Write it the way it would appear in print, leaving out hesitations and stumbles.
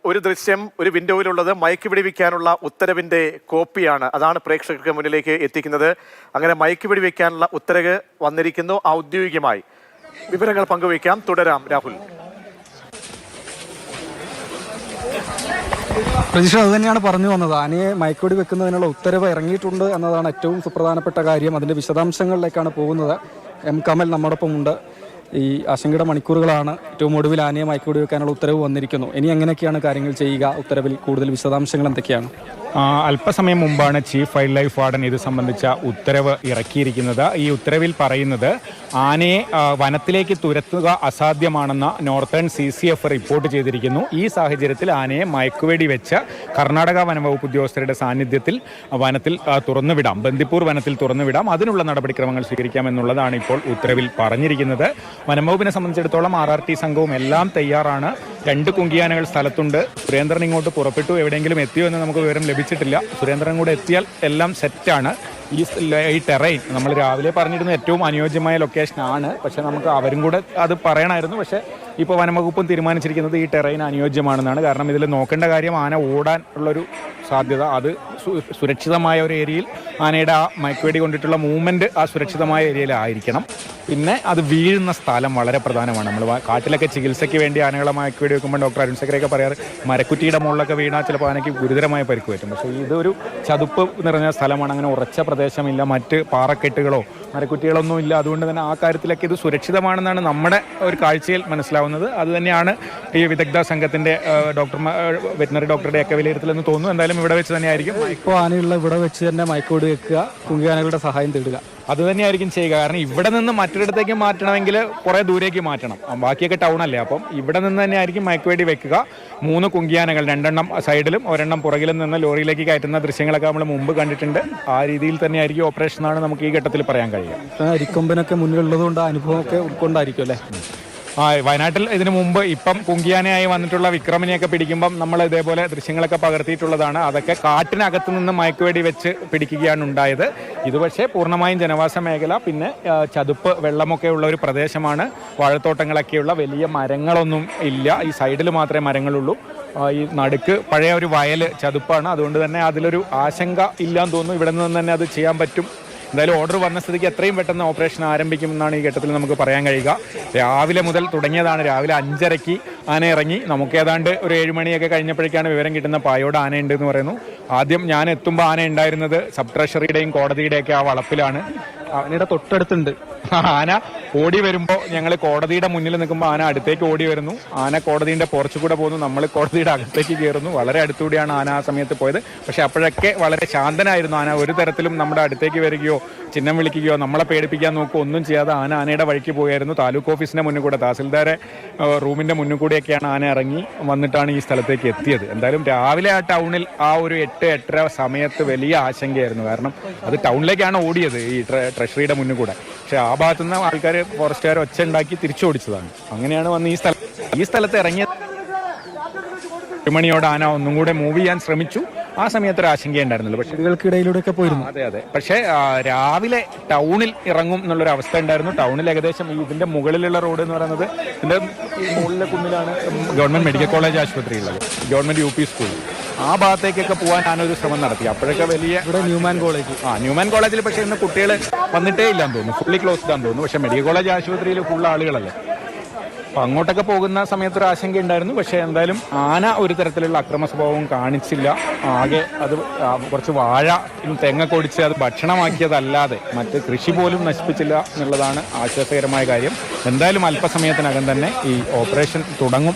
ഒരു ദൃശ്യം ഒരു വിൻഡോയിലുള്ളത് മയക്ക് വെടിവെക്കാനുള്ള ഉത്തരവിന്റെ കോപ്പിയാണ്. അതാണ് പ്രേക്ഷകർക്ക് മുന്നിലേക്ക് എത്തിക്കുന്നത്. അങ്ങനെ മയക്ക് വെടിവെക്കാനുള്ള ഉത്തരവ് വന്നിരിക്കുന്നു ഔദ്യോഗികമായി. വിവരങ്ങൾ പങ്കുവയ്ക്കാം. തുടരാം രാഹുൽ. പ്രതീക്ഷ അത് തന്നെയാണ് പറഞ്ഞു വന്നത്. ആനയെ മയക്കുവെടി വെക്കുന്നതിനുള്ള ഉത്തരവ് ഇറങ്ങിയിട്ടുണ്ട് എന്നതാണ് ഏറ്റവും സുപ്രധാനപ്പെട്ട കാര്യം. അതിൻ്റെ വിശദാംശങ്ങളിലേക്കാണ് പോകുന്നത്. എം കമൽ നമ്മോടൊപ്പം ഉണ്ട്. ഈ ആശങ്കയുടെ മണിക്കൂറുകളാണ്. ഏറ്റവും ഒടുവിൽ ആനയെ മയക്കുവെടി വെക്കാനുള്ള ഉത്തരവ് വന്നിരിക്കുന്നു. ഇനി എങ്ങനെയൊക്കെയാണ് കാര്യങ്ങൾ ചെയ്യുക? ഉത്തരവിൽ കൂടുതൽ വിശദാംശങ്ങൾ എന്തൊക്കെയാണ്? അല്പസമയം മുമ്പാണ് ചീഫ് വൈൽഡ് ലൈഫ് വാർഡൻ ഇത് സംബന്ധിച്ച ഉത്തരവ് ഇറക്കിയിരിക്കുന്നത്. ഈ ഉത്തരവിൽ പറയുന്നത് ആനയെ വനത്തിലേക്ക് തുരത്തുക അസാധ്യമാണെന്ന നോർത്തേൺ CCF റിപ്പോർട്ട് ചെയ്തിരിക്കുന്നു. ഈ സാഹചര്യത്തിൽ ആനയെ മയക്കുവെടി വെച്ച് കർണാടക വനംവകുപ്പ് ഉദ്യോഗസ്ഥരുടെ സാന്നിധ്യത്തിൽ വനത്തിൽ തുറന്നുവിടാം, ബന്ദിപ്പൂർ വനത്തിൽ തുറന്നുവിടാം. അതിനുള്ള നടപടിക്രമങ്ങൾ സ്വീകരിക്കാമെന്നുള്ളതാണ് ഇപ്പോൾ ഉത്തരവിൽ പറഞ്ഞിരിക്കുന്നത്. വനംവകുപ്പിനെ സംബന്ധിച്ചിടത്തോളം RRT സംഘവും എല്ലാം തയ്യാറാണ്. 2 കുങ്കിയാനകൾ സ്ഥലത്തുണ്ട്. സുരേന്ദ്രൻ ഇങ്ങോട്ട് പുറപ്പെട്ടു. എവിടെയെങ്കിലും എത്തിയോ എന്ന് നമുക്ക് വിവരം ലഭിച്ചിട്ടില്ല. സുരേന്ദ്രൻ കൂടെ എത്തിയാൽ എല്ലാം സെറ്റാണ്. ഈ ടെറൈൻ നമ്മൾ രാവിലെ പറഞ്ഞിരുന്ന ഏറ്റവും അനുയോജ്യമായ ലൊക്കേഷനാണ്. പക്ഷെ നമുക്ക് അവരും കൂടെ അത് പറയണമായിരുന്നു. പക്ഷേ ഇപ്പോൾ വനംവകുപ്പും തീരുമാനിച്ചിരിക്കുന്നത് ഈ ടെറൈൻ അനുയോജ്യമാണെന്നാണ്. കാരണം ഇതിൽ നോക്കേണ്ട കാര്യം ആന ഓടാൻ ഉള്ളൊരു സാധ്യത, അത് സുരക്ഷിതമായ ഒരു ഏരിയയിൽ ആനയുടെ ആ മയക്കുവെടി കൊണ്ടിട്ടുള്ള മൂവ്മെൻറ്റ് ആ സുരക്ഷിതമായ ഏരിയയിലായിരിക്കണം. പിന്നെ അത് വീഴുന്ന സ്ഥലം വളരെ പ്രധാനമാണ്. നമ്മൾ കാട്ടിലൊക്കെ ചികിത്സയ്ക്ക് വേണ്ടി ആനകളെ മയക്കുവെടി വെക്കുമ്പോൾ ഡോക്ടർ അരുൺ സക്കരയൊക്കെ പറയാറ് മരക്കുറ്റിയുടെ മുകളിലൊക്കെ വീണാൽ ചിലപ്പോൾ ആനയ്ക്ക് ഗുരുതരമായ പരിക്ക് പറ്റും. പക്ഷേ ഇതൊരു ചതുപ്പ് നിറഞ്ഞ സ്ഥലമാണ്. അങ്ങനെ ഉറച്ച പ്രദേശമില്ല, മറ്റ് പാറക്കെട്ടുകളോ മരക്കുറ്റികളൊന്നും ഇല്ല. അതുകൊണ്ട് തന്നെ ആ കാര്യത്തിലൊക്കെ ഇത് സുരക്ഷിതമാണെന്നാണ് നമ്മുടെ ഒരു കാഴ്ചയിൽ മനസ്സിലാവുന്നത്. അതുതന്നെയാണ് ഈ വിദഗ്ധ സംഘത്തിൻ്റെ വെറ്റിനറി ഡോക്ടറുടെയൊക്കെ വിലയിരുത്തലെന്ന് തോന്നുന്നു. എന്തായാലും ഇവിടെ വെച്ച് തന്നെ ആയിരിക്കും. ഇപ്പോൾ ആനയുള്ള ഇവിടെ വെച്ച് തന്നെ മയക്കുവെടി വെക്കുക, കുങ്കിയാനകളുടെ സഹായം തേടുക, അത് തന്നെയായിരിക്കും ചെയ്യുക. കാരണം ഇവിടെ നിന്ന് മറ്റൊരിടത്തേക്ക് മാറ്റണമെങ്കിൽ കുറേ ദൂരേക്ക് മാറ്റണം. ബാക്കിയൊക്കെ ടൗണല്ലേ. അപ്പം ഇവിടെ നിന്ന് തന്നെ ആയിരിക്കും മയക്കുവെടി വെക്കുക. 3 കുങ്കിയാനകൾ, 2 സൈഡിലും 1 പുറകിലും നിന്ന് ലോറിയിലേക്ക് കയറ്റുന്ന ദൃശ്യങ്ങളൊക്കെ നമ്മൾ മുമ്പ് കണ്ടിട്ടുണ്ട്. ആ രീതിയിൽ തന്നെയായിരിക്കും ഓപ്പറേഷനാണ് നമുക്ക് ഈ ഘട്ടത്തിൽ പറയാൻ കഴിയുക. അരിക്കൊമ്പനൊക്കെ മുന്നിലുള്ളതുകൊണ്ട് അനുഭവമൊക്കെ ഉൾക്കൊണ്ടായിരിക്കും അല്ലേ? വയനാട്ടിൽ ഇതിനു മുമ്പ് ഇപ്പം കുങ്കിയാനയായി വന്നിട്ടുള്ള വിക്രമിനെയൊക്കെ പിടിക്കുമ്പം നമ്മൾ ഇതേപോലെ ദൃശ്യങ്ങളൊക്കെ പകർത്തിയിട്ടുള്ളതാണ്. അതൊക്കെ കാട്ടിനകത്ത് നിന്ന് മയക്കുവെടി വെച്ച് പിടിക്കുകയാണ് ഉണ്ടായത്. ഇത് പക്ഷേ പൂർണ്ണമായും ജനവാസ മേഖല, പിന്നെ ചതുപ്പ് വെള്ളമൊക്കെ ഉള്ള ഒരു പ്രദേശമാണ്. വാഴത്തോട്ടങ്ങളൊക്കെയുള്ള വലിയ മരങ്ങളൊന്നും ഇല്ല. ഈ സൈഡിൽ മാത്രമേ മരങ്ങളുള്ളൂ. ഈ നടുക്ക് പഴയ ഒരു വയൽ ചതുപ്പാണ്. അതുകൊണ്ട് തന്നെ അതിലൊരു ആശങ്ക ഇല്ലാന്ന് തോന്നുന്നു. ഇവിടെ നിന്ന് തന്നെ അത് ചെയ്യാൻ പറ്റും. എന്തായാലും ഓർഡർ വന്ന സ്ഥിതിക്ക് എത്രയും പെട്ടെന്ന് ഓപ്പറേഷൻ ആരംഭിക്കുമെന്നാണ് ഈ ഘട്ടത്തിൽ നമുക്ക് പറയാൻ കഴിയുക. രാവിലെ മുതൽ തുടങ്ങിയതാണ്. രാവിലെ 5:30 ആന ഇറങ്ങി. നമുക്ക് ഏതാണ്ട് ഒരു 7 മണിയൊക്കെ കഴിഞ്ഞപ്പോഴേക്കാണ് വിവരം കിട്ടുന്ന പായോട് ആനയുണ്ട് എന്ന് പറയുന്നു. ആദ്യം ഞാൻ എത്തുമ്പോൾ ആന ഉണ്ടായിരുന്നത് സബ് ട്രഷറിയുടെയും കോടതിയുടെയൊക്കെ ആ വളപ്പിലാണ്. ആനയുടെ തൊട്ടടുത്തുണ്ട്. ആന ഓടി വരുമ്പോൾ ഞങ്ങൾ കോടതിയുടെ മുന്നിൽ നിൽക്കുമ്പോൾ ആന അടുത്തേക്ക് ഓടി വരുന്നു. ആന കോടതിയുടെ പോർച്ചു കൂടെ പോകുന്നു. നമ്മൾ കോടതിയുടെ അകത്തേക്ക് കയറുന്നു. വളരെ അടുത്തുകൂടിയാണ് ആന ആ സമയത്ത് പോയത്. പക്ഷെ അപ്പോഴൊക്കെ വളരെ ശാന്തനായിരുന്നു ആന. ഒരു തരത്തിലും നമ്മുടെ അടുത്തേക്ക് വരികയോ ചിഹ്നം വിളിക്കുകയോ നമ്മളെ പേടിപ്പിക്കാൻ നോക്കുകയോ ഒന്നും ചെയ്യാതെ ആനയുടെ വഴിക്ക് പോയായിരുന്നു. താലൂക്ക് ഓഫീസിന്റെ മുന്നിൽ കൂടെ, തഹസിൽദാരെ റൂമിന്റെ മുന്നിൽ കൂടെയൊക്കെയാണ് ആന ഇറങ്ങി വന്നിട്ടാണ് ഈ സ്ഥലത്തേക്ക് എത്തിയത്. എന്തായാലും രാവിലെ ആ ടൗണിൽ ആ ഒരു 8-8:30 സമയത്ത് വലിയ ആശങ്കയായിരുന്നു. കാരണം അത് ടൗണിലേക്കാണ് ഓടിയത്, ഈ ട്രഷറിയുടെ മുന്നിൽ കൂടെ. പക്ഷെ ആ ഭാഗത്തുനിന്ന് ആൾക്കാർ, ഫോറസ്റ്റുകാർ ഒച്ച ഉണ്ടാക്കി തിരിച്ചോടിച്ചതാണ്. അങ്ങനെയാണ് വന്ന് ഈ സ്ഥലത്ത് ഇറങ്ങിയത്. 1 മണിയോടെ ആന ഒന്നും കൂടെ മൂവ് ചെയ്യാൻ ശ്രമിച്ചു. ആ സമയത്ത് ഒരു ആശങ്കയുണ്ടായിരുന്നില്ല. പക്ഷേ ഇടയിലൂടെയൊക്കെ പോയിരുന്നു. അതെ. പക്ഷേ രാവിലെ ടൗണിൽ ഇറങ്ങും എന്നുള്ളൊരു അവസ്ഥ ഉണ്ടായിരുന്നു. ടൗണിൽ ഏകദേശം ഇതിന്റെ മുകളിലുള്ള റോഡ് എന്ന് പറയുന്നത് ഇതിന്റെ മുകളിലെ കുന്നിലാണ് ഗവൺമെന്റ് മെഡിക്കൽ കോളേജ് ആശുപത്രി ഉള്ളത്, ഗവൺമെന്റ് UP സ്കൂൾ. ആ ഭാഗത്തേക്കൊക്കെ പോകാൻ ഞാനൊരു ശ്രമം നടത്തി. അപ്പോഴൊക്കെ വലിയ ന്യൂമാൻ കോളേജ് ന്യൂമാൻ കോളേജിൽ പക്ഷേ ഇന്ന് കുട്ടികൾ വന്നിട്ടേ ഇല്ലാന്ന് തോന്നുന്നു. ഫുള്ളി ക്ലോസ്ഡ് ആണെന്ന് തോന്നുന്നു. പക്ഷേ മെഡിക്കൽ കോളേജ് ആശുപത്രിയിൽ ഫുൾ ആളുകളല്ലേ. അപ്പം അങ്ങോട്ടൊക്കെ പോകുന്ന സമയത്തൊരു ആശങ്ക ഉണ്ടായിരുന്നു. പക്ഷേ എന്തായാലും ആന ഒരു തരത്തിലുള്ള അക്രമ സ്വഭാവവും കാണിച്ചില്ല. ആകെ അത് കുറച്ച് വാഴ തെങ്ങൊക്കെ ഒടിച്ച് അത് ഭക്ഷണമാക്കിയതല്ലാതെ മറ്റ് കൃഷി പോലും നശിപ്പിച്ചില്ല എന്നുള്ളതാണ് ആശ്വാസകരമായ കാര്യം. എന്തായാലും അല്പസമയത്തിനകം തന്നെ ഈ ഓപ്പറേഷൻ തുടങ്ങും.